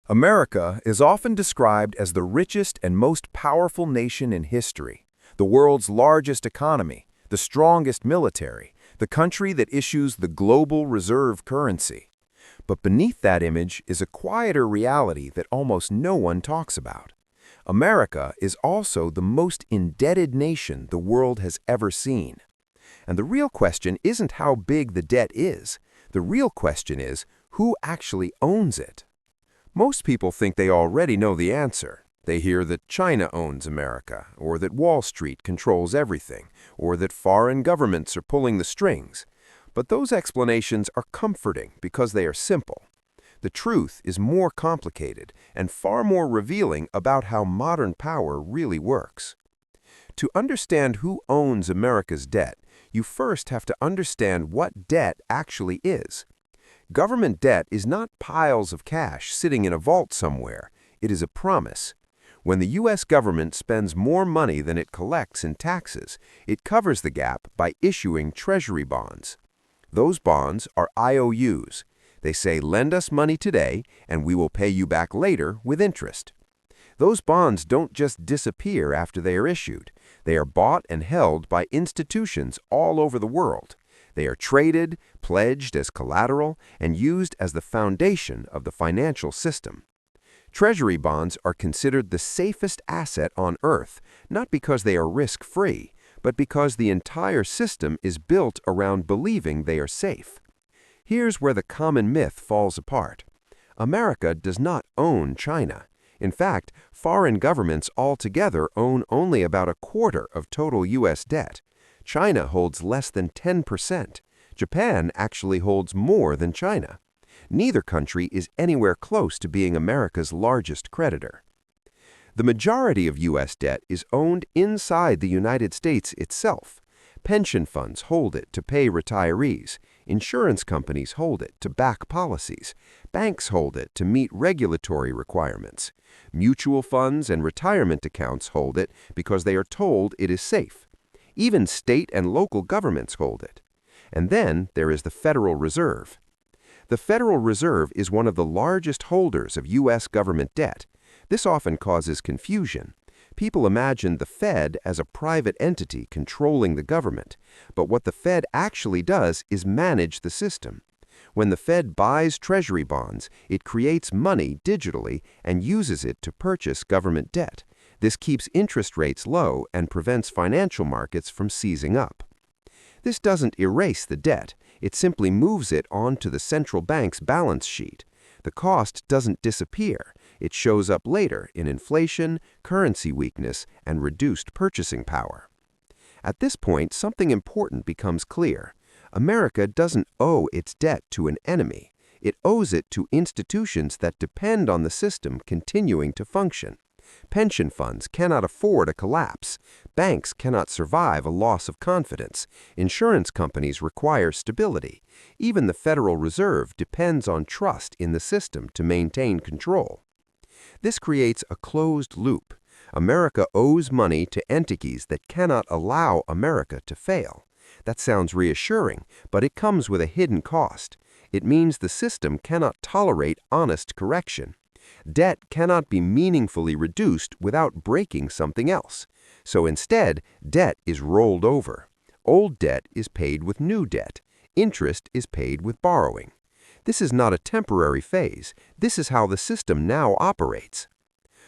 America is often described as the richest and most powerful nation in history, the world's largest economy, the strongest military, the country that issues the global reserve currency. But beneath that image is a quieter reality that almost no one talks about. America is also the most indebted nation the world has ever seen. And the real question isn't how big the debt is. The real question is, who actually owns it? Most people think they already know the answer. They hear that China owns America, or that Wall Street controls everything, or that foreign governments are pulling the strings. But those explanations are comforting because they are simple. The truth is more complicated and far more revealing about how modern power really works. To understand who owns America's debt, you first have to understand what debt actually is. Government debt is not piles of cash sitting in a vault somewhere. It is a promise. When the U.S. government spends more money than it collects in taxes, it covers the gap by issuing treasury bonds. Those bonds are IOUs. They say, lend us money today, and we will pay you back later with interest. Those bonds don't just disappear after they are issued. They are bought and held by institutions all over the world. They are traded, pledged as collateral, and used as the foundation of the financial system. Treasury bonds are considered the safest asset on Earth, not because they are risk-free, but because the entire system is built around believing they are safe. Here's where the common myth falls apart. America does not own China. In fact, foreign governments altogether own only about a quarter of total U.S. debt. China holds less than 10%. Japan actually holds more than China. Neither country is anywhere close to being America's largest creditor. The majority of U.S. debt is owned inside the United States itself. Pension funds hold it to pay retirees. Insurance companies hold it to back policies. Banks hold it to meet regulatory requirements. Mutual funds and retirement accounts hold it because they are told it is safe. Even state and local governments hold it. And then there is the Federal Reserve. The Federal Reserve is one of the largest holders of U.S. government debt. This often causes confusion. People imagine the Fed as a private entity controlling the government, but what the Fed actually does is manage the system. When the Fed buys treasury bonds, it creates money digitally and uses it to purchase government debt. This keeps interest rates low and prevents financial markets from seizing up. This doesn't erase the debt, it simply moves it onto the central bank's balance sheet. The cost doesn't disappear, it shows up later in inflation, currency weakness, and reduced purchasing power. At this point, something important becomes clear. America doesn't owe its debt to an enemy. It owes it to institutions that depend on the system continuing to function. Pension funds cannot afford a collapse. Banks cannot survive a loss of confidence. Insurance companies require stability. Even the Federal Reserve depends on trust in the system to maintain control. This creates a closed loop. America owes money to entities that cannot allow America to fail. That sounds reassuring, but it comes with a hidden cost. It means the system cannot tolerate honest correction. Debt cannot be meaningfully reduced without breaking something else. So instead, debt is rolled over. Old debt is paid with new debt. Interest is paid with borrowing. This is not a temporary phase. This is how the system now operates.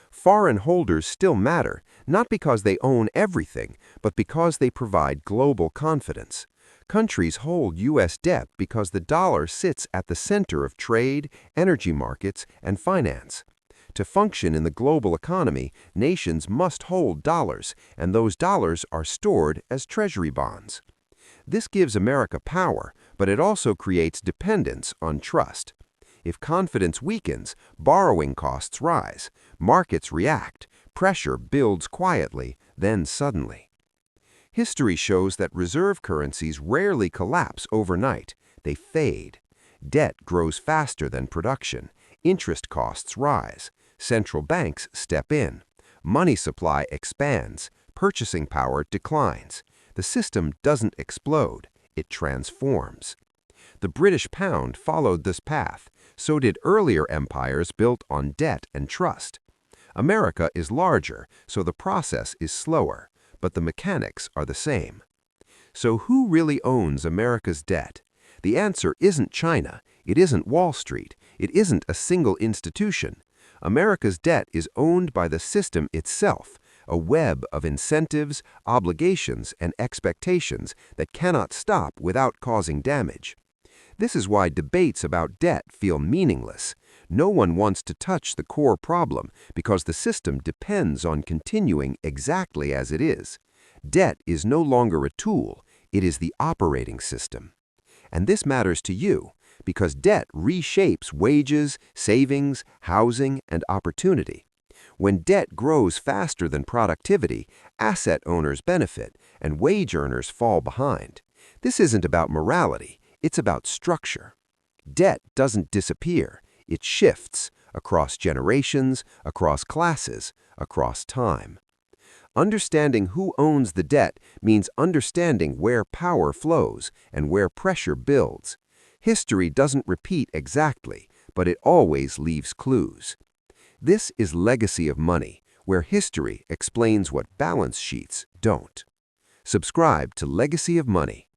Foreign holders still matter, not because they own everything, but because they provide global confidence. Countries hold U.S. debt because the dollar sits at the center of trade, energy markets, and finance. To function in the global economy, nations must hold dollars, and those dollars are stored as treasury bonds. This gives America power, but it also creates dependence on trust. If confidence weakens, borrowing costs rise, markets react, pressure builds quietly, then suddenly. History shows that reserve currencies rarely collapse overnight. They fade. Debt grows faster than production. Interest costs rise. Central banks step in. Money supply expands. Purchasing power declines. The system doesn't explode. It transforms. The British pound followed this path. So did earlier empires built on debt and trust. America is larger, so the process is slower, but the mechanics are the same. So who really owns America's debt? The answer isn't China, it isn't Wall Street, it isn't a single institution. America's debt is owned by the system itself, a web of incentives, obligations, and expectations that cannot stop without causing damage. This is why debates about debt feel meaningless. No one wants to touch the core problem because the system depends on continuing exactly as it is. Debt is no longer a tool, it is the operating system. And this matters to you because debt reshapes wages, savings, housing, and opportunity. When debt grows faster than productivity, asset owners benefit and wage earners fall behind. This isn't about morality, it's about structure. Debt doesn't disappear, it shifts across generations, across classes, across time. Understanding who owns the debt means understanding where power flows and where pressure builds. History doesn't repeat exactly, but it always leaves clues. This is Legacy of Money, where history explains what balance sheets don't. Subscribe to Legacy of Money.